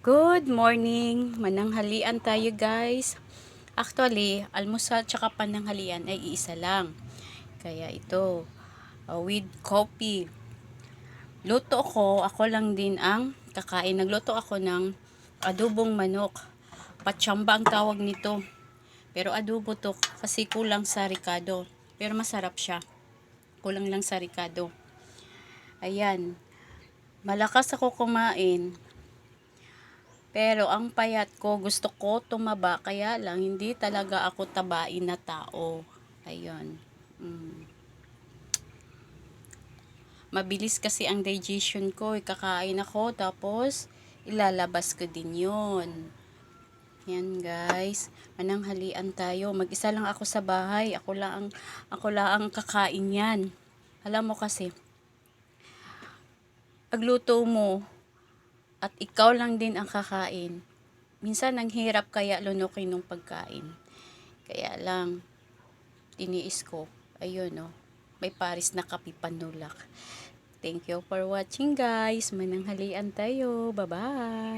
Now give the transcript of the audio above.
Good morning! Mananghalian tayo guys. Actually, almusal tsaka pananghalian ay iisa lang. Kaya ito, with coffee. Luto ako lang din ang kakain. Nagluto ako ng adobong manok. Patsamba ang tawag nito. Pero adobo to kasi kulang sa ricado. Pero masarap siya. Kulang lang sa ricado. Ayan. Malakas ako kumain. Pero ang payat ko, gusto ko tumaba, kaya lang hindi talaga ako tabain na tao. Ayun. Mabilis kasi ang digestion ko. Kakain ako, tapos ilalabas ko din yun. Yan guys. Mananghalian tayo. Mag-isa lang ako sa bahay. Ako lang ang kakain yan. Alam mo kasi, pagluto mo, at ikaw lang din ang kakain, minsan ang hirap kaya lunukin ng pagkain. Kaya lang, tiniis ko. Ayun, oh. May paris na kape panulak. Thank you for watching guys. Mananghalian tayo. Bye-bye.